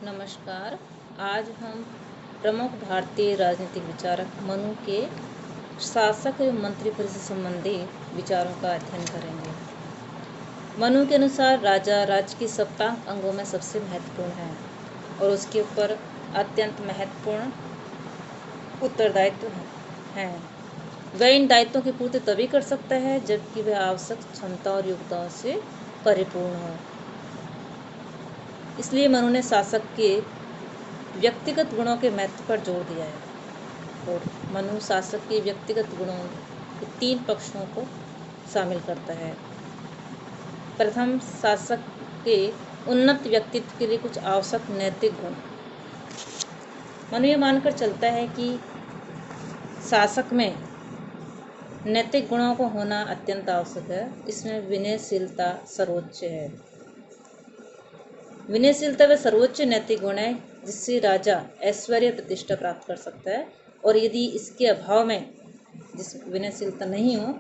नमस्कार। आज हम प्रमुख भारतीय राजनीतिक विचारक मनु के शासक एवं मंत्रिपरिषद संबंधी विचारों का अध्ययन करेंगे। मनु के अनुसार राजा राज्य के सप्तांग अंगों में सबसे महत्वपूर्ण है और उसके ऊपर अत्यंत महत्वपूर्ण उत्तरदायित्व हैं। वह इन दायित्वों की पूर्ति तभी कर सकता है जबकि वह आवश्यक क्षमता और योग्यताओं से परिपूर्ण हो। इसलिए मनु ने शासक के व्यक्तिगत गुणों के महत्व पर जोर दिया है और मनु शासक के व्यक्तिगत गुणों के 3 पक्षों को शामिल करता है। प्रथम, शासक के उन्नत व्यक्तित्व के लिए कुछ आवश्यक नैतिक गुण। मनु ये मानकर चलता है कि शासक में नैतिक गुणों को होना अत्यंत आवश्यक है। इसमें विनयशीलता सर्वोच्च है। विनयशीलता वह सर्वोच्च नैतिक गुण है जिससे राजा ऐश्वर्य प्रतिष्ठा प्राप्त कर सकता है और यदि इसके अभाव में जिस विनयशीलता नहीं हो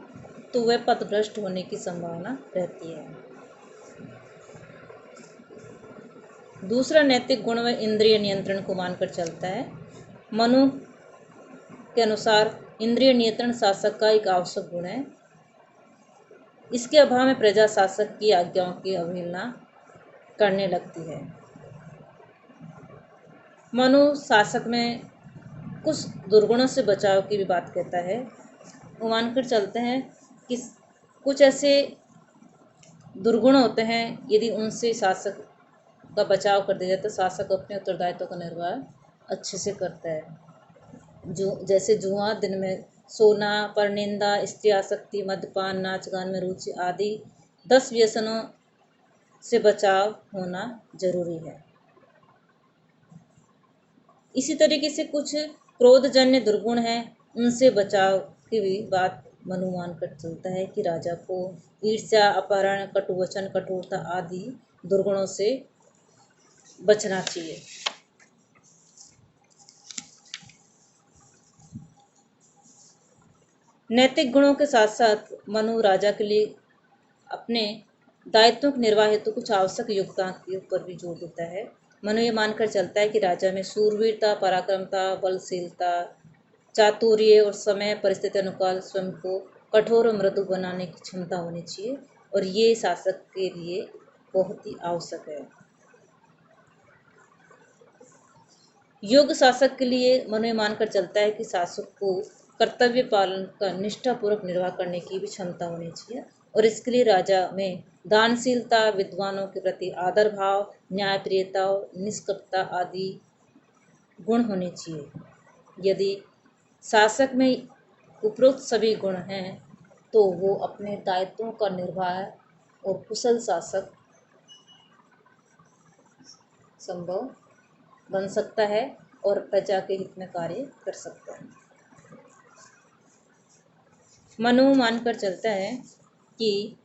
तो वह पथभ्रष्ट होने की संभावना रहती है। दूसरा नैतिक गुण वह इंद्रिय नियंत्रण को मानकर चलता है। मनु के अनुसार इंद्रिय नियंत्रण शासक का एक आवश्यक गुण है। इसके अभाव में प्रजा शासक की आज्ञाओं की अवहेलना करने लगती है। मनु शासक में कुछ दुर्गुणों से बचाव की भी बात कहता है। वो मानकर चलते हैं कि कुछ ऐसे दुर्गुण होते हैं यदि उनसे शासक का बचाव कर दिया जाए तो शासक अपने उत्तरदायित्व का निर्वाह अच्छे से करता है। जैसे जुआ, दिन में सोना, परनिंदा, स्त्री आसक्ति, मद्यपान, नाच गान में रुचि आदि 10 व्यसनों से बचाव होना जरूरी है। इसी तरीके से कुछ क्रोधजन्य दुर्गुण हैं, उनसे बचाव की भी बात मनु मानकर चलता है कि राजा को ईर्ष्या, अपहरण, कटुवचन, कठोरता आदि दुर्गुणों से बचना चाहिए। नैतिक गुणों के साथ साथ मनु राजा के लिए अपने दायित्वों के निर्वाह हेतु कुछ आवश्यक योग्यता के ऊपर भी जोर देता है। मनु ये मानकर चलता है कि राजा में शूरवीरता, पराक्रमता, बलशीलता, चातुर्य और समय परिस्थिति अनुकूल स्वयं को कठोर और मृदु बनाने की क्षमता होनी चाहिए और ये शासक के लिए बहुत ही आवश्यक है। योग्य शासक के लिए मनु ये मानकर चलता है कि शासक को कर्तव्य पालन का निष्ठापूर्वक निर्वाह करने की भी क्षमता होनी चाहिए और इसके लिए राजा में दानशीलता, विद्वानों के प्रति आदर भाव, न्यायप्रियता और निष्कपटता आदि गुण होने चाहिए। यदि शासक में उपरोक्त सभी गुण हैं तो वो अपने दायित्वों का निर्वाह और कुशल शासक संभव बन सकता है और प्रजा के हित में कार्य कर सकता है। मनु मानकर चलता है कि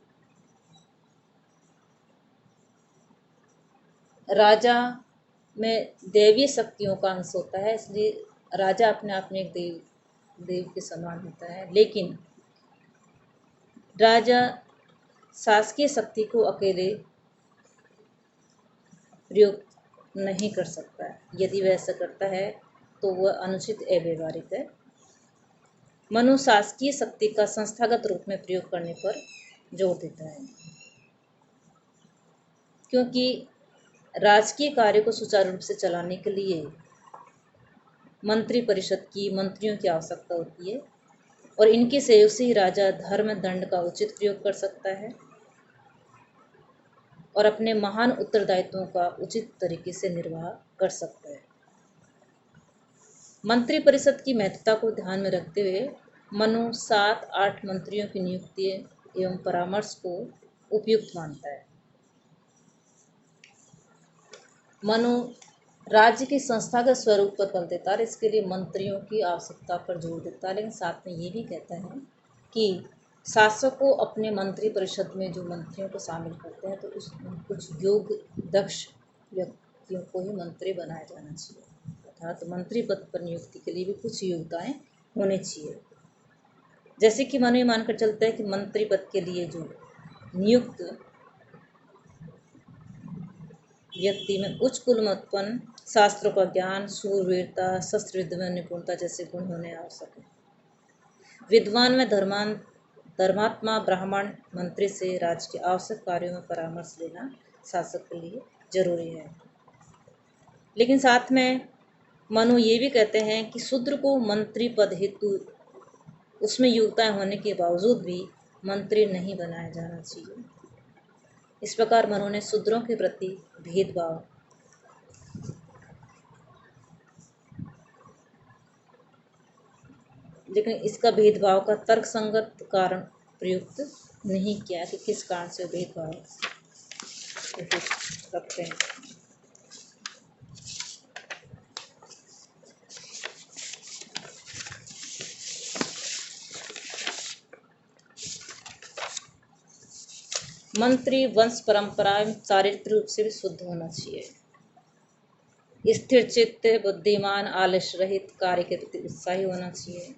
राजा में दैवीय शक्तियों का अंश होता है, इसलिए राजा अपने आप में एक देव के समान होता है, लेकिन राजा शासकीय शक्ति को अकेले प्रयोग नहीं कर सकता। यदि वह ऐसा करता है तो वह अनुचित अव्यवहारिक है। मनु शासकीय शक्ति का संस्थागत रूप में प्रयोग करने पर जोर देता है क्योंकि राजकीय कार्य को सुचारू रूप से चलाने के लिए मंत्रिपरिषद की मंत्रियों की आवश्यकता होती है और इनके सहयोग से ही राजा धर्म दंड का उचित प्रयोग कर सकता है और अपने महान उत्तरदायित्वों का उचित तरीके से निर्वाह कर सकता है। मंत्रिपरिषद की महत्वता को ध्यान में रखते हुए मनु 7-8 मंत्रियों की नियुक्ति एवं परामर्श को उपयुक्त मानता है। मनु राज्य के संस्थागत स्वरूप पर बल देता है, इसके लिए मंत्रियों की आवश्यकता पर जोर देता है, लेकिन साथ में ये भी कहता है कि शासक को अपने मंत्री परिषद में जो मंत्रियों को शामिल करते हैं तो कुछ योग्य दक्ष व्यक्तियों को ही मंत्री बनाया जाना चाहिए, अर्थात मंत्री पद पर नियुक्ति के लिए भी कुछ योग्यताएं होनी चाहिए। जैसे कि मनु ये मानकर चलता है कि मंत्री पद के लिए जो नियुक्त व्यक्ति में उच्च कुल में उत्पन्न शास्त्रों का ज्ञान, सूरवीरता, शस्त्र विद्या में निपुणता जैसे गुण होने आवश्यक है। विद्वान में धर्मात्मा ब्राह्मण मंत्री से राज्य के आवश्यक कार्यों में परामर्श लेना शासक के लिए जरूरी है। लेकिन साथ में मनु ये भी कहते हैं कि शूद्र को मंत्री पद हेतु उसमें योग्यता होने के बावजूद भी मंत्री नहीं बनाया जाना चाहिए। इस प्रकार मनु ने शूद्रों के प्रति भेदभाव लेकिन इसका भेदभाव का तर्कसंगत कारण प्रयुक्त नहीं किया कि किस कारण से भेदभाव रखते हैं। मंत्री वंश परंपरा शारीरिक रूप से भी शुद्ध होना चाहिए, स्थिर चित्त, बुद्धिमान, आलस्य रहित, कार्य के प्रति उत्साही होना चाहिए।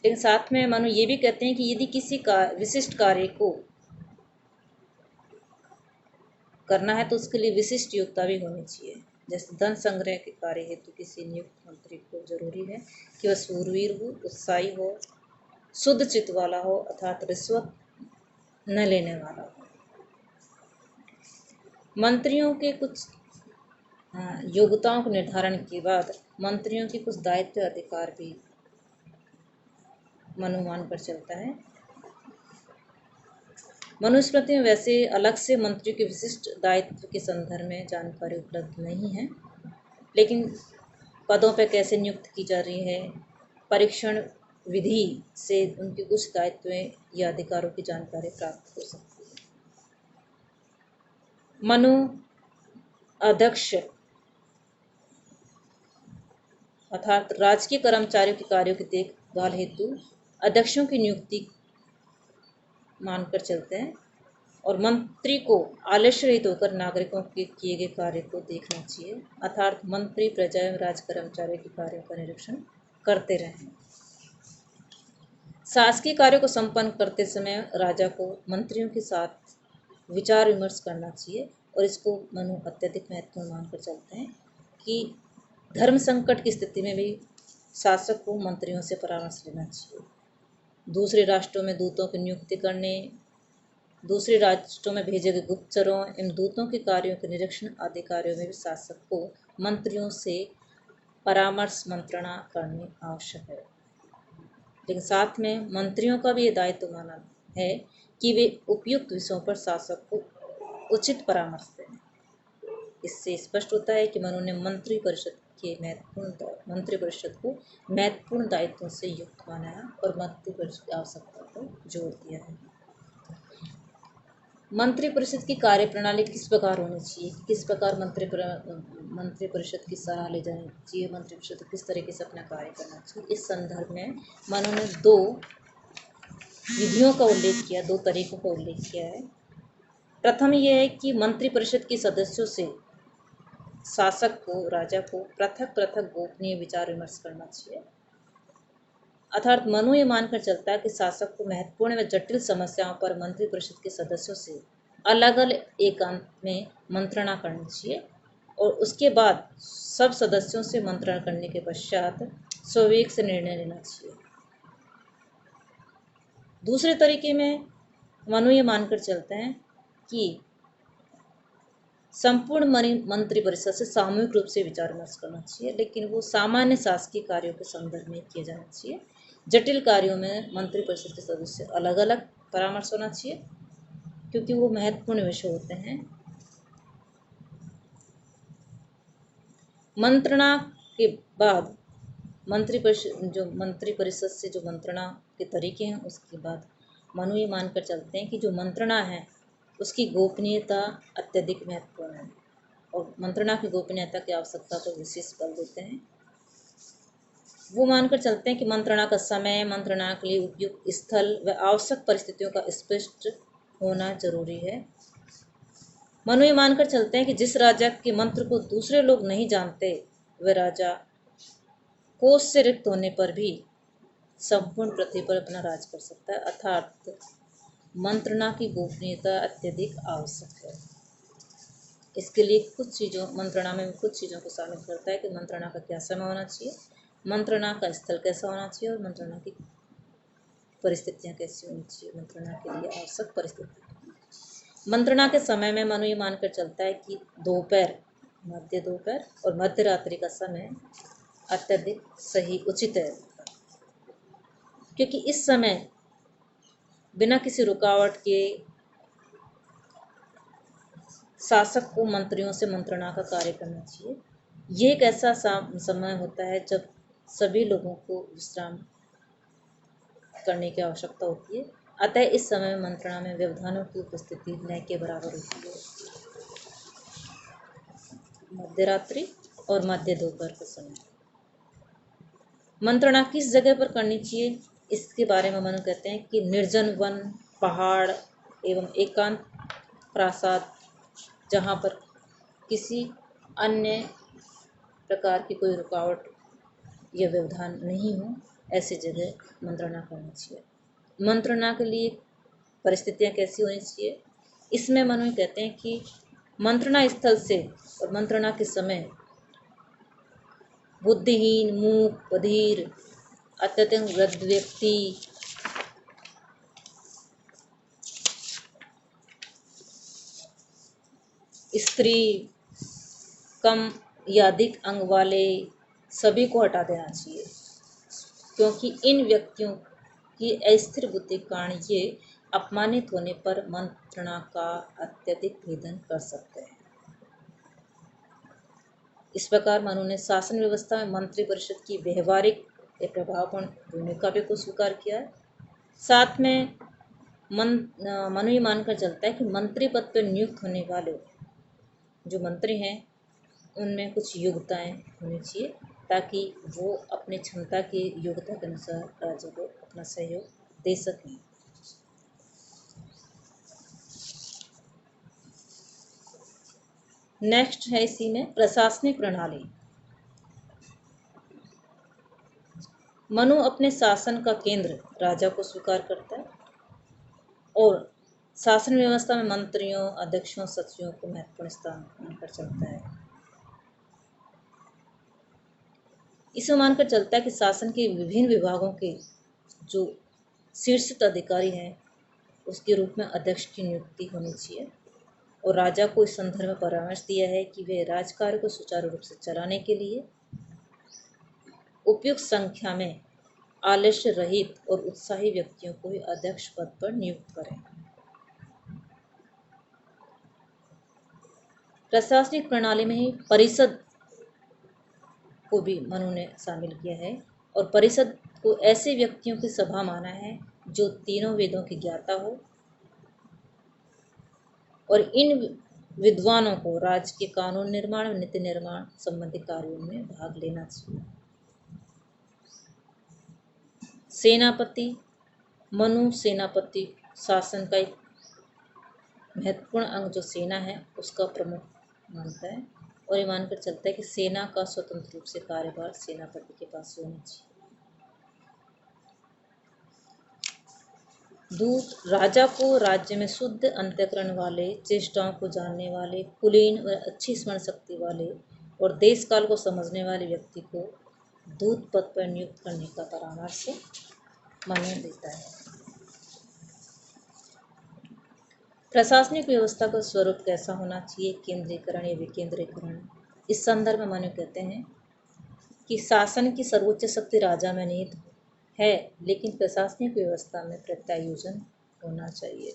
लेकिन साथ में मनु ये भी कहते हैं कि यदि किसी का विशिष्ट कार्य को करना है तो उसके लिए विशिष्ट योग्यता भी होनी चाहिए। जैसे धन संग्रह के कार्य हेतु किसी नियुक्त मंत्री को जरूरी है कि वह सूरवीर हो, उत्साही हो, शुद्ध चित्त वाला हो, अर्थात रिश्वत न लेने वाला हो। मंत्रियों के कुछ योग्यताओं के निर्धारण के बाद मंत्रियों के कुछ दायित्व अधिकार भी मनु मान कर चलता है। मनुस्मृति में वैसे अलग से मंत्रियों के विशिष्ट दायित्व के संदर्भ में जानकारी उपलब्ध नहीं है, लेकिन पदों पर कैसे नियुक्त की जा रही है, परीक्षण विधि से उनके कुछ दायित्वों या अधिकारों की जानकारी प्राप्त हो सकती है। मनु अध्यक्ष अर्थात राजकीय कर्मचारियों के कार्यों की देखभाल हेतु अध्यक्षों की नियुक्ति मानकर चलते हैं और मंत्री को आलस्य रहित होकर नागरिकों के किए गए कार्य को देखना चाहिए, अर्थात मंत्री प्रजा एवं राज कर्मचारियों के कार्यों का निरीक्षण करते रहें। शासकीय कार्यों को संपन्न करते समय राजा को मंत्रियों के साथ विचार विमर्श करना चाहिए और इसको मनु अत्यधिक महत्वपूर्ण मानकर चलते हैं कि धर्म संकट की स्थिति में भी शासक को मंत्रियों से परामर्श लेना चाहिए। दूसरे राष्ट्रों में दूतों की नियुक्ति करने, दूसरे राष्ट्रों में भेजे गए गुप्तचरों एवं दूतों के कार्यों के निरीक्षण आदि कार्यों में भी शासक को मंत्रियों से परामर्श मंत्रणा करनी आवश्यक है। लेकिन साथ में मंत्रियों का भी ये दायित्व माना है कि वे उपयुक्त विषयों पर शासक को उचित परामर्श दें। इससे स्पष्ट होता है कि मनु ने मंत्री परिषद को महत्वपूर्ण दायित्वों से युक्त बनाया और मंत्री परिषद की आवश्यकता पर जोर दिया है। मंत्री परिषद की कार्य प्रणाली किस प्रकार होनी चाहिए, किस प्रकार मंत्री परिषद की सलाह ले जानी चाहिए, मंत्री परिषद किस तरीके से अपना कार्य करना चाहिए, इस संदर्भ में मनु ने दो विधियों का उल्लेख किया, दो तरीकों का उल्लेख किया है। प्रथम यह है कि मंत्री परिषद के सदस्यों से शासक को, राजा को पृथक पृथक गोपनीय विचार विमर्श करना चाहिए, अर्थात मनु ये मानकर चलता है कि शासक को महत्वपूर्ण व जटिल समस्याओं पर मंत्री परिषद के सदस्यों से अलग अलग एकांत में मंत्रणा करनी चाहिए और उसके बाद सब सदस्यों से मंत्रणा करने के पश्चात स्ववेग से निर्णय लेना चाहिए। दूसरे तरीके में मनु ये मानकर चलते हैं कि संपूर्ण मंत्री परिषद से सामूहिक रूप से विचार विमर्श करना चाहिए, लेकिन वो सामान्य शासकीय कार्यों के संदर्भ में किया जाना चाहिए। जटिल कार्यों में मंत्री परिषद के सदस्य अलग अलग परामर्श होना चाहिए क्योंकि वो महत्वपूर्ण विषय होते हैं। मंत्रणा के बाद मंत्री परिषद से जो मंत्रणा के तरीके हैं उसके बाद मनु ये मानकर चलते हैं कि जो मंत्रणा है उसकी गोपनीयता अत्यधिक महत्वपूर्ण है और मंत्रणा की गोपनीयता की आवश्यकता पर विशेष बल देते हैं। वो मानकर चलते हैं कि मंत्रणा का समय, मंत्रणा के लिए उपयुक्त स्थल व आवश्यक परिस्थितियों का स्पष्ट होना जरूरी है। मनु ये मानकर चलते हैं कि जिस राजा के मंत्र को दूसरे लोग नहीं जानते वह राजा कोष से रिक्त होने पर भी संपूर्ण पृथ्वी पर अपना राज कर सकता है, अर्थात मंत्रणा की गोपनीयता अत्यधिक आवश्यक है। इसके लिए कुछ चीज़ों मंत्रणा में कुछ चीज़ों को शामिल करता है कि मंत्रणा का क्या समय होना चाहिए, मंत्रणा का स्थल कैसा होना चाहिए और मंत्रणा की परिस्थितियाँ कैसी होनी चाहिए, मंत्रणा के लिए आवश्यक परिस्थितियाँ। मंत्रणा के समय में मनु ये मानकर चलता है कि दोपहर, मध्य दोपहर और मध्य रात्रि का समय अत्यधिक सही उचित है, क्योंकि इस समय बिना किसी रुकावट के शासक को मंत्रियों से मंत्रणा का कार्य करना चाहिए। ये एक ऐसा समय होता है जब सभी लोगों को विश्राम करने की आवश्यकता होती है, अतः इस समय मंत्रणा में व्यवधानों की उपस्थिति न के बराबर होती है। मध्य रात्रि और मध्य दोपहर का समय मंत्रणा किस जगह पर करनी चाहिए, इसके बारे में मनु कहते हैं कि निर्जन वन, पहाड़ एवं एकांत प्रासाद, जहाँ पर किसी अन्य प्रकार की कोई रुकावट या व्यवधान नहीं हो, ऐसी जगह मंत्रणा करनी चाहिए। मंत्रणा के लिए परिस्थितियाँ कैसी होनी चाहिए, इसमें मनु कहते हैं कि मंत्रणा स्थल से और मंत्रणा के समय बुद्धिहीन, मूक, बधिर, अत्यधिक वृद्ध व्यक्ति, स्त्री, कम या अधिक अंग वाले सभी को हटा देना चाहिए, क्योंकि इन व्यक्तियों की अस्थिर बुद्धि के कारण ये अपमानित होने पर मंत्रणा का अत्यधिक भेदन कर सकते हैं। इस प्रकार मनु ने शासन व्यवस्था में मंत्री परिषद की व्यवहारिक या प्रभावपूर्ण भूमिका भी को स्वीकार किया है। साथ में मनु ये मानकर चलता है कि मंत्री पद पर नियुक्त होने वाले जो मंत्री हैं उनमें कुछ योग्यताएं होनी चाहिए, ताकि वो अपने क्षमता की योग्यता के अनुसार राज्य को अपना सहयोग दे सकें। नेक्स्ट है इसी में प्रशासनिक प्रणाली। मनु अपने शासन का केंद्र राजा को स्वीकार करता है और शासन व्यवस्था में मंत्रियों, अध्यक्षों, सचिवों को महत्वपूर्ण स्थान मानकर चलता है। इसे मानकर चलता है कि शासन के विभिन्न विभागों के जो शीर्षस्थ अधिकारी हैं उसके रूप में अध्यक्ष की नियुक्ति होनी चाहिए, और राजा को इस संदर्भ में परामर्श दिया है कि वे राजकार्य को सुचारू रूप से चलाने के लिए उपयुक्त संख्या में आलस्य रहित और उत्साही व्यक्तियों को ही अध्यक्ष पद पर नियुक्त करें। प्रशासनिक प्रणाली में ही परिषद को भी मनु ने शामिल किया है, और परिषद को ऐसे व्यक्तियों की सभा माना है जो तीनों वेदों की ज्ञाता हो, और इन विद्वानों को राज्य के कानून निर्माण और नीति निर्माण संबंधी कार्यों में भाग लेना चाहिए। सेनापति मनु सेनापति शासन का एक महत्वपूर्ण अंग जो सेना है उसका प्रमुख मानता है, और ये मानकर चलता है कि सेना का स्वतंत्र रूप से कार्यभार सेनापति के पास होना चाहिए। दूत राजा को राज्य में शुद्ध अंतःकरण वाले, चेष्टाओं को जानने वाले, कुलीन व अच्छी स्मरण शक्ति वाले और देश काल को समझने वाले व्यक्ति को दूत पद पर नियुक्त करने का परामर्श मनु देता है। प्रशासनिक व्यवस्था का स्वरूप कैसा होना चाहिए, केंद्रीकरण या विकेंद्रीकरण, इस संदर्भ में मनु कहते हैं कि शासन की सर्वोच्च शक्ति राजा में निहित है, लेकिन प्रशासनिक व्यवस्था में प्रत्यायोजन होना चाहिए,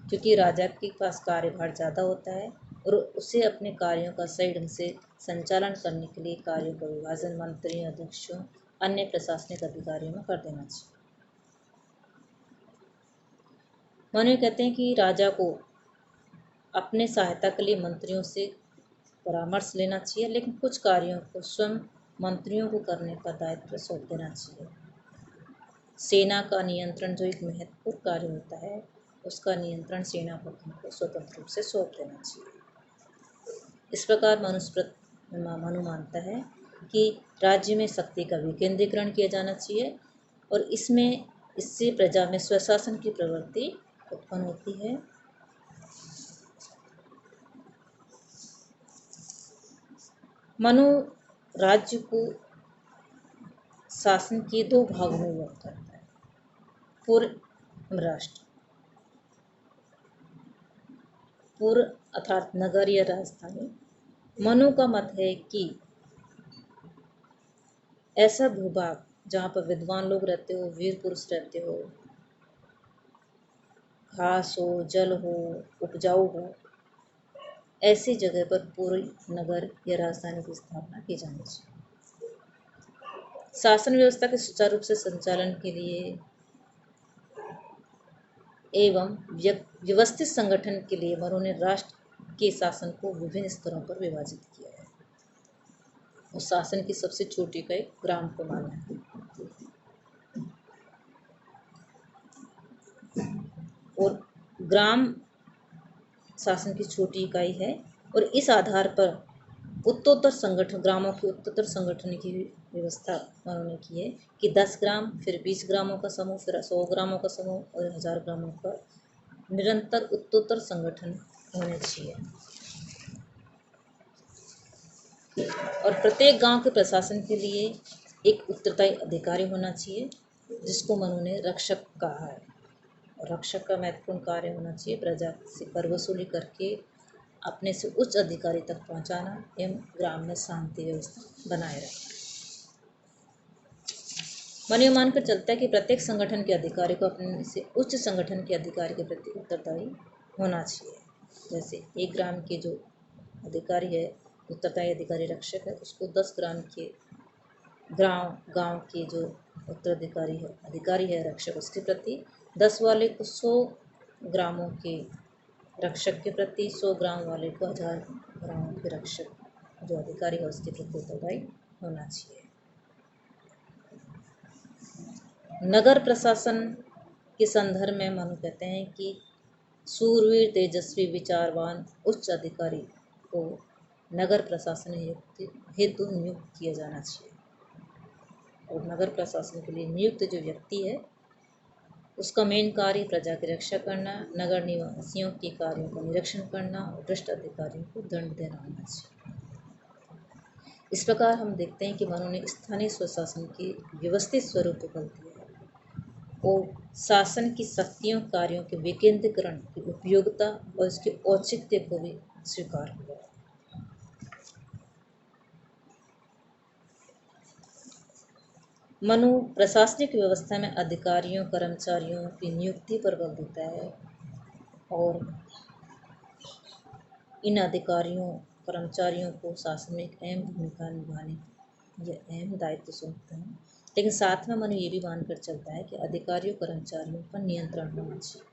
क्योंकि राजा के पास कार्यभार ज़्यादा होता है और उसे अपने कार्यों का सही ढंग से संचालन करने के लिए कार्यों का विभाजन मंत्रियों, अध्यक्षों, अन्य प्रशासनिक अधिकारियों में कर देना चाहिए। मनु कहते हैं कि राजा को अपने सहायता के लिए मंत्रियों से परामर्श लेना चाहिए, लेकिन कुछ कार्यों को स्वयं मंत्रियों को करने का दायित्व सौंप देना चाहिए। सेना का नियंत्रण जो एक महत्वपूर्ण कार्य होता है उसका नियंत्रण सेनापतियों को स्वतंत्र रूप से सौंप देना चाहिए। इस प्रकार मनु मानता है कि राज्य में शक्ति का विकेंद्रीकरण किया जाना चाहिए, और इससे प्रजा में स्वशासन की प्रवृत्ति उत्पन्न होती है। मनु राज्य को शासन के दो भागों में विभक्त करता है, पूर्व राष्ट्र। पूर्व अर्थात नगर या राजधानी। मनु का मत है कि ऐसा भूभाग जहाँ पर विद्वान लोग रहते हो, वीर पुरुष रहते हो, घास हो, जल हो, उपजाऊ हो, ऐसी जगह पर पूरी नगर या राजधानी की स्थापना की जानी चाहिए। शासन व्यवस्था के सुचारू रूप से संचालन के लिए एवं व्यवस्थित संगठन के लिए मनु ने राष्ट्र के शासन को विभिन्न स्तरों पर विभाजित किया है। उस शासन की सबसे छोटी इकाई ग्राम को माना है। और ग्राम शासन की छोटी इकाई है और इस आधार पर उत्तरोत्तर संगठन, ग्रामों के उत्तरोत्तर संगठन की व्यवस्था उन्होंने की है कि 10 ग्राम, फिर 20 ग्रामों का समूह, फिर 100 ग्रामों का समूह और 1000 ग्रामों का निरंतर उत्तरोत्तर संगठन होने चाहिए। और प्रत्येक गांव के प्रशासन के लिए एक उत्तरदायी अधिकारी होना चाहिए, जिसको मनु ने रक्षक कहा है। और रक्षक का महत्वपूर्ण कार्य होना चाहिए प्रजा से कर वसूली करके अपने से उच्च अधिकारी तक पहुंचाना एवं ग्राम में शांति व्यवस्था बनाए रखना। मन यह मानकर चलता है कि प्रत्येक संगठन के अधिकारी को अपने से उच्च संगठन के अधिकारी के प्रति उत्तरदायी होना चाहिए। जैसे एक ग्राम के जो अधिकारी है, उत्तरदायी अधिकारी रक्षक है, उसको 10 ग्राम के गांव के जो उत्तराधिकारी है, अधिकारी है रक्षक, उसके प्रति 10 वाले को 100 ग्रामों के रक्षक के प्रति, 100 ग्राम वाले को 1000 ग्रामों के रक्षक जो अधिकारी है उसके प्रति उत्तरदायी होना चाहिए। नगर प्रशासन के संदर्भ में मनु कहते हैं कि सूरवीर, तेजस्वी, विचारवान उच्च अधिकारी को नगर प्रशासन हेतु नियुक्त किया जाना चाहिए। और नगर प्रशासन के लिए नियुक्त जो व्यक्ति है उसका मेन कार्य प्रजा की रक्षा करना, नगर निवासियों के कार्यों का निरीक्षण करना और भ्रष्ट अधिकारियों को दंड देना होना चाहिए। इस प्रकार हम देखते हैं कि मनु ने स्थानीय स्वशासन के व्यवस्थित स्वरूप को बल दिया है और शासन की शक्तियों कार्यों के विकेंद्रीकरण की उपयोगिता और इसके औचित्य को भी स्वीकार किया। मनु प्रशासनिक व्यवस्था में अधिकारियों कर्मचारियों की नियुक्ति पर बल देता है और इन अधिकारियों कर्मचारियों को शासन में एक अहम भूमिका निभाने या अहम दायित्व सौंपते हैं। लेकिन साथ में मनु ये भी मानकर चलता है कि अधिकारियों कर्मचारियों पर नियंत्रण होना चाहिए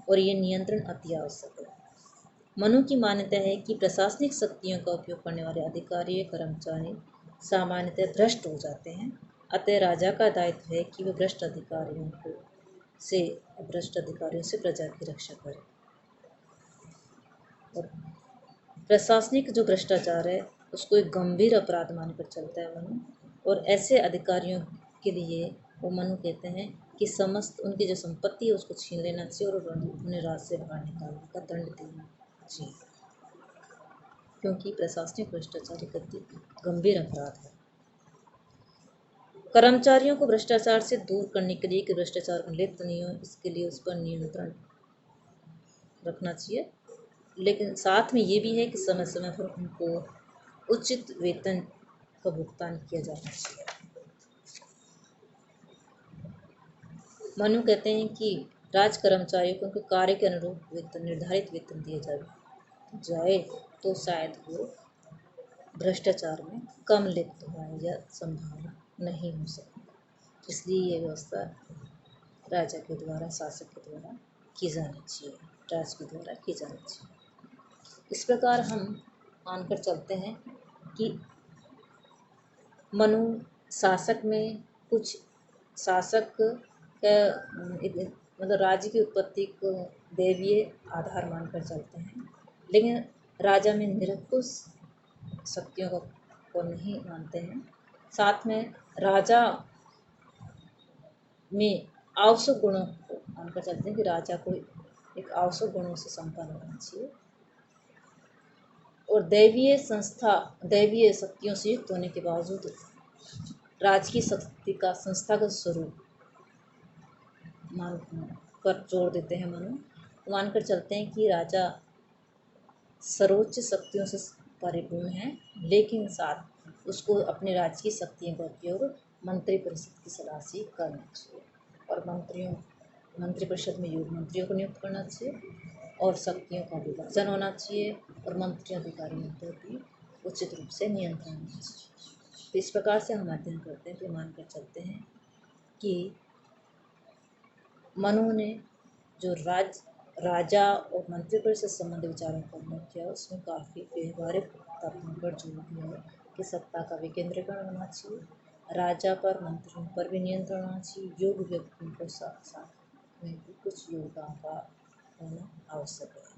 और ये नियंत्रण अति आवश्यक है। मनु की मान्यता है कि प्रशासनिक शक्तियों का उपयोग करने वाले अधिकारी कर्मचारी सामान्यतः भ्रष्ट हो जाते हैं। अतः राजा का दायित्व है कि वह भ्रष्ट अधिकारियों से प्रजा की रक्षा करे। और प्रशासनिक जो भ्रष्टाचार है उसको एक गंभीर अपराध मानकर चलता है मनु। और ऐसे अधिकारियों के लिए वो मनु कहते हैं कि समस्त उनकी जो संपत्ति है उसको छीन लेना चाहिए और उन्हें राज्य से बाहर निकालने का दंड देना चाहिए, क्योंकि प्रशासनिक भ्रष्टाचार एक अति गंभीर अपराध है। कर्मचारियों को भ्रष्टाचार से दूर करने के लिए कि भ्रष्टाचार में लिप्त नहीं हो, इसके लिए उस पर नियंत्रण रखना चाहिए। लेकिन साथ में ये भी है कि समय समय पर उनको उचित वेतन का भुगतान किया जाना चाहिए। मनु कहते हैं कि राज कर्मचारियों को उनके कार्य के अनुरूप वेतन, निर्धारित वेतन दिया जाए तो शायद वो भ्रष्टाचार में कम लिप्त होने या संभावना नहीं हो सकती। इसलिए ये व्यवस्था राजा के द्वारा, शासक के द्वारा की जानी चाहिए, राज के द्वारा की जानी चाहिए। इस प्रकार हम मानकर चलते हैं कि मनु शासक में कुछ शासक का मतलब राज्य की उत्पत्ति को दैवीय आधार मानकर चलते हैं, लेकिन राजा में निरंकुश शक्तियों को नहीं मानते हैं। साथ में राजा में आवश्यक गुणों को मानकर चलते हैं कि राजा को एक आवश्यक गुणों से संपन्न होना चाहिए। और दैवीय शक्तियों से युक्त होने के बावजूद राजकीय शक्ति का संस्थागत स्वरूप मान पर जोर देते हैं मनु। मानकर चलते हैं कि राजा सर्वोच्च शक्तियों से परिपूर्ण है, लेकिन साथ उसको अपने राजकीय शक्तियों का उपयोग मंत्री परिषद की सलाह से करना चाहिए और मंत्रिपरिषद में योग मंत्रियों को नियुक्त करना चाहिए और शक्तियों का विभाजन होना चाहिए और मंत्री अधिकारियों पर भी उचित रूप से नियंत्रण होना चाहिए। तो इस प्रकार से हम अध्ययन करते हैं तो मानकर चलते हैं कि मनु ने जो राजा और मंत्रिपरिषद से संबंधित विचारों का उल्लेख किया उसमें काफ़ी व्यवहारिक तत्वों पर जोर दिया है कि सत्ता का विकेंद्रीकरण होना चाहिए, राजा पर मंत्रियों पर भी नियंत्रण होना चाहिए, योग व्यक्तियों को साथ साथ में भी कुछ योगदान का होना आवश्यक है।